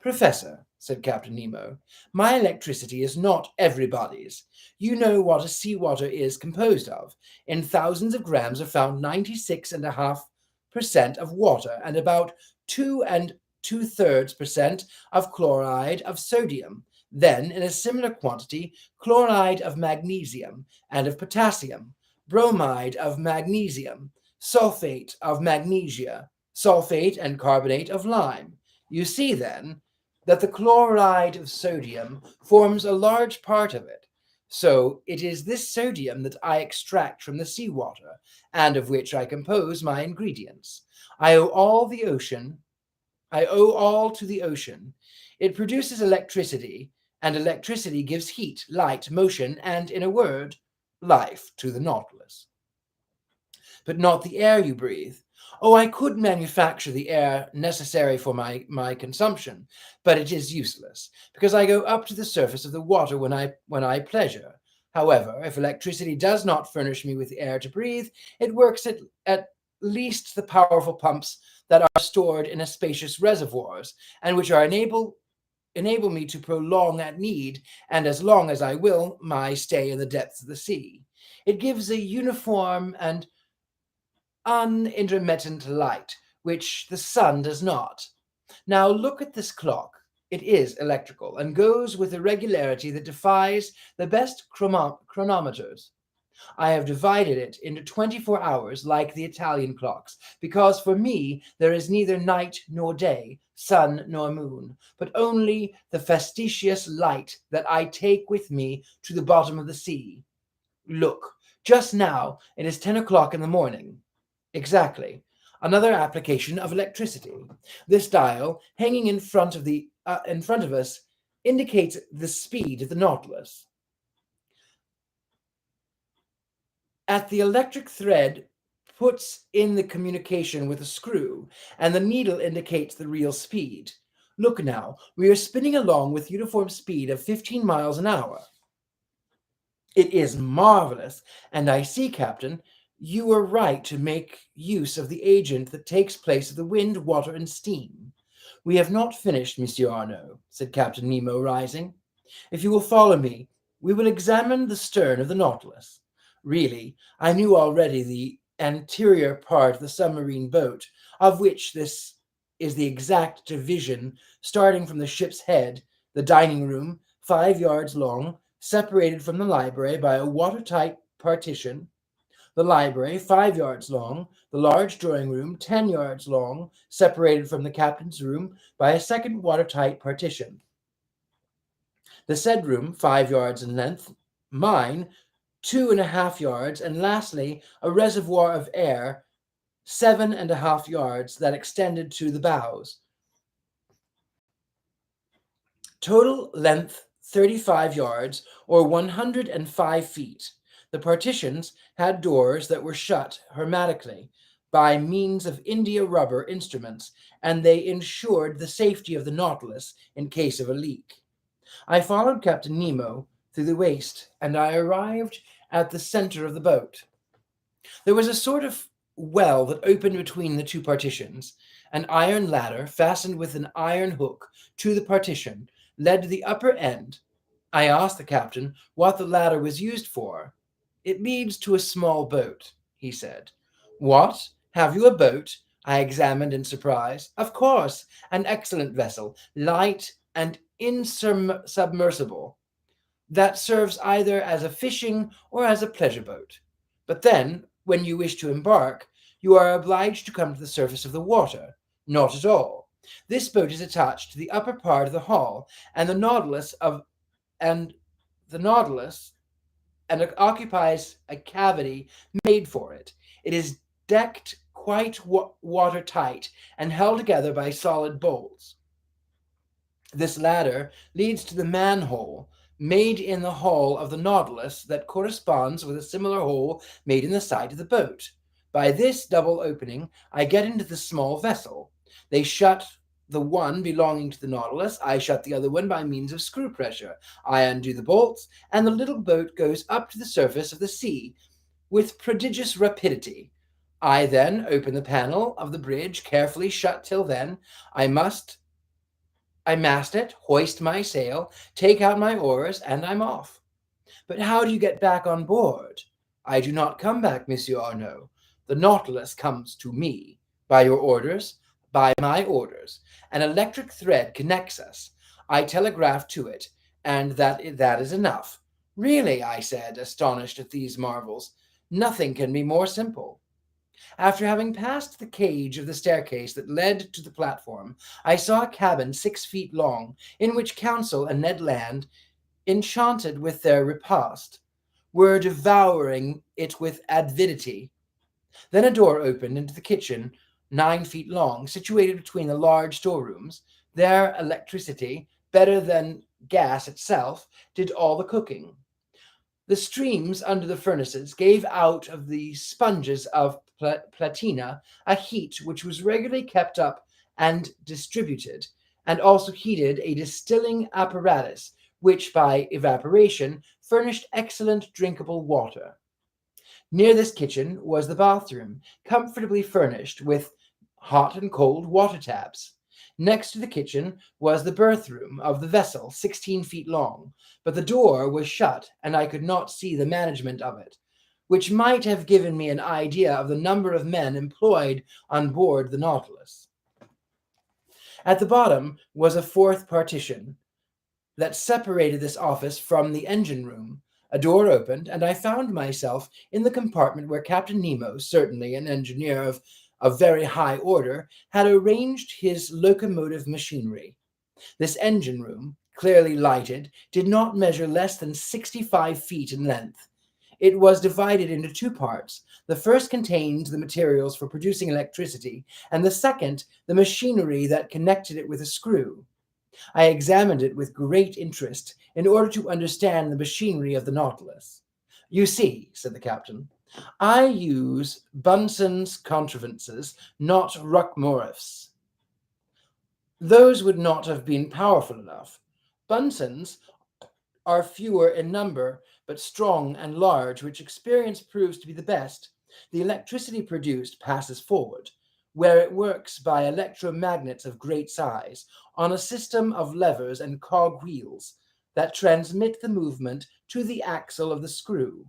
Professor, said Captain Nemo, my electricity is not everybody's. You know what a seawater is composed of. In thousands of grams are found 96.5% of water and about 2 2/3% of chloride of sodium. Then, in a similar quantity, chloride of magnesium and of potassium, bromide of magnesium, sulfate of magnesia, sulfate and carbonate of lime. You see, then, that the chloride of sodium forms a large part of it. So it is this sodium that I extract from the seawater, and of which I compose my ingredients. I owe all the ocean. I owe all to the ocean. It produces electricity, and electricity gives heat, light, motion, and, in a word, life to the Nautilus. But not the air you breathe. Oh, I could manufacture the air necessary for my consumption, but it is useless, because I go up to the surface of the water when I pleasure. However, if electricity does not furnish me with the air to breathe, it works at least the powerful pumps that are stored in a spacious reservoirs, and which are enable me to prolong at need, and as long as I will, my stay in the depths of the sea. It gives a uniform and unintermittent light, which the sun does not. Now look at this clock. It is electrical and goes with a regularity that defies the best chronometers. I have divided it into 24 hours like the Italian clocks, because for me there is neither night nor day, sun nor moon, but only the factitious light that I take with me to the bottom of the sea. Look, just now it is 10 o'clock in the morning. Exactly. Another application of electricity. This dial, hanging in front of us, indicates the speed of the Nautilus. At the electric thread puts in the communication with a screw, and the needle indicates the real speed. Look now, we are spinning along with uniform speed of 15 miles an hour. It is marvelous, and I see, Captain, you were right to make use of the agent that takes place of the wind, water, and steam. We have not finished, Monsieur Arnaud, said Captain Nemo, rising. If you will follow me, we will examine the stern of the Nautilus. Really, I knew already the anterior part of the submarine boat, of which this is the exact division, starting from the ship's head, the dining room, 5 yards long, separated from the library by a watertight partition, the library, 5 yards long, the large drawing room, 10 yards long, separated from the captain's room by a second watertight partition. The said room, 5 yards in length, mine, 2.5 yards, and lastly, a reservoir of air, 7.5 yards, that extended to the bows. Total length 35 yards, or 105 feet. The partitions had doors that were shut hermetically by means of India rubber instruments, and they ensured the safety of the Nautilus in case of a leak. I followed Captain Nemo through the waist, and I arrived at the center of the boat. There was a sort of well that opened between the two partitions. An iron ladder, fastened with an iron hook to the partition, led to the upper end. I asked the captain what the ladder was used for. It leads to a small boat, he said. What? Have you a boat? I examined in surprise. Of course, an excellent vessel, light and insubmersible, that serves either as a fishing or as a pleasure boat. But then, when you wish to embark, you are obliged to come to the surface of the water. Not at all. This boat is attached to the upper part of the hull, and the Nautilus occupies a cavity made for it. It is decked quite watertight and held together by solid bolts. This ladder leads to the manhole made in the hull of the Nautilus that corresponds with a similar hole made in the side of the boat. By this double opening, I get into the small vessel. They shut the one belonging to the Nautilus. I shut the other one by means of screw pressure. I undo the bolts, and the little boat goes up to the surface of the sea with prodigious rapidity. I then open the panel of the bridge, carefully shut till then. I mast it, hoist my sail, take out my oars, and I'm off. But how do you get back on board? I do not come back, Monsieur Arnaud. The Nautilus comes to me. By your orders? By my orders. An electric thread connects us. I telegraph to it, and that is enough. Really, I said, astonished at these marvels. Nothing can be more simple. After having passed the cage of the staircase that led to the platform, I saw a cabin 6 feet long, in which Council and Nedlands, enchanted with their repast, were devouring it with avidity. Then a door opened into the kitchen, 9 feet long, situated between the large storerooms. Their electricity, better than gas itself, did all the cooking. The streams under the furnaces gave out of the sponges of platina a heat which was regularly kept up and distributed, and also heated a distilling apparatus which, by evaporation, furnished excellent drinkable water. Near this kitchen was the bathroom, comfortably furnished with hot and cold water taps. Next to the kitchen was the berth room of the vessel, 16 feet long, but the door was shut, and I could not see the management of it, which might have given me an idea of the number of men employed on board the Nautilus. At the bottom was a fourth partition that separated this office from the engine room. A door opened, and I found myself in the compartment where Captain Nemo, certainly an engineer of very high order, had arranged his locomotive machinery. This engine room, clearly lighted, did not measure less than 65 feet in length. It was divided into two parts. The first contained the materials for producing electricity, and the second, the machinery that connected it with a screw. I examined it with great interest in order to understand the machinery of the Nautilus. You see, said the captain, I use Bunsen's contrivances, not Ruckmoreff's. Those would not have been powerful enough. Bunsen's are fewer in number, but strong and large, which experience proves to be the best. The electricity produced passes forward, where it works by electromagnets of great size, on a system of levers and cog wheels that transmit the movement to the axle of the screw.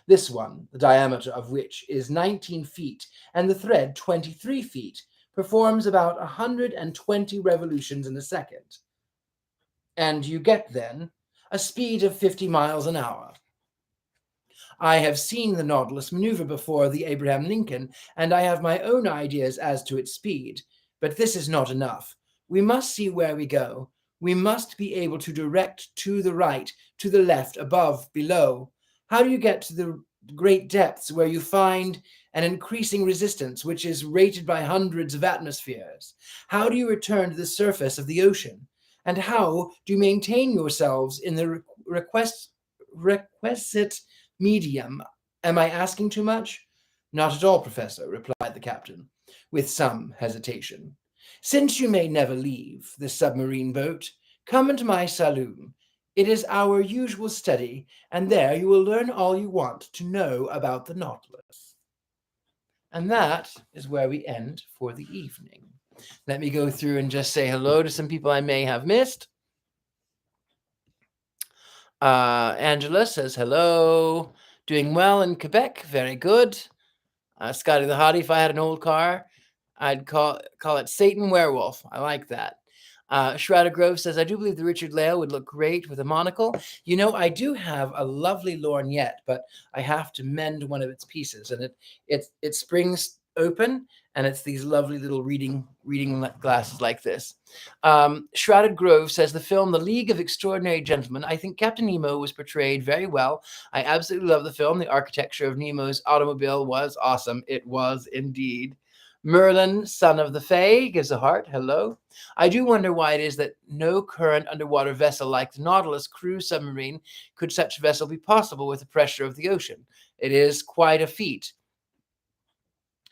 This one, the diameter of which is 19 feet and the thread 23 feet, performs about 120 revolutions in a second. And you get, then, a speed of 50 miles an hour. I have seen the Nautilus maneuver before the Abraham Lincoln, and I have my own ideas as to its speed. But this is not enough. We must see where we go. We must be able to direct to the right, to the left, above, below. How do you get to the great depths where you find an increasing resistance which is rated by hundreds of atmospheres? How do you return to the surface of the ocean? And how do you maintain yourselves in the requisite medium? Am I asking too much? Not at all, Professor, replied the captain, with some hesitation. Since you may never leave the submarine boat, come into my saloon. It is our usual study, and there you will learn all you want to know about the Nautilus. And that is where we end for the evening. Let me go through and just say hello to some people I may have missed. Angela says hello. Doing well in Quebec. Very good. Scotty the Hottie, if I had an old car, I'd call it Satan Werewolf. I like that. Shrouded Grove says, I do believe the Richard Lale would look great with a monocle. You know, I do have a lovely lorgnette, but I have to mend one of its pieces, and it springs open, and it's these lovely little reading glasses like this. Shrouded Grove says, the film The League of Extraordinary Gentlemen, I think Captain Nemo was portrayed very well. I absolutely love the film. The architecture of Nemo's automobile was awesome. It was indeed. Merlin, son of the Fae, gives a heart. Hello. I do wonder why it is that no current underwater vessel like the Nautilus cruise submarine could such a vessel be possible with the pressure of the ocean. It is quite a feat.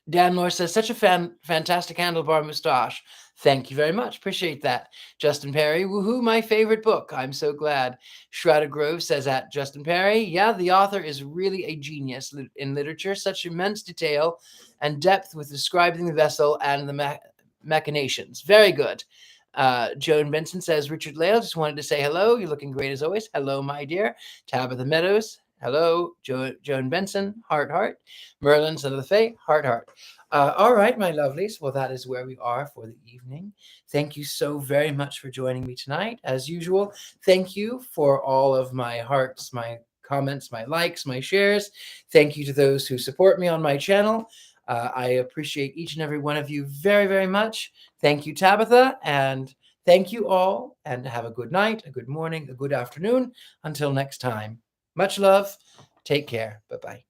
Dan Moore says, such a fantastic handlebar moustache. Thank you very much. Appreciate that. Justin Perry, woohoo, my favorite book. I'm so glad. Shrouded Grove says at Justin Perry, yeah, the author is really a genius in literature, such immense detail and depth with describing the vessel and the machinations. Very good. Joan Benson says, Richard Lale, just wanted to say hello. You're looking great as always. Hello, my dear. Tabitha Meadows, hello. Joan Benson, heart, heart. Merlin, son of the Fae, heart, heart. All right, my lovelies. Well, that is where we are for the evening. Thank you so very much for joining me tonight. As usual, thank you for all of my hearts, my comments, my likes, my shares. Thank you to those who support me on my channel. I appreciate each and every one of you very, very much. Thank you, Tabitha, and thank you all, and have a good night, a good morning, a good afternoon. Until next time, much love. Take care. Bye-bye.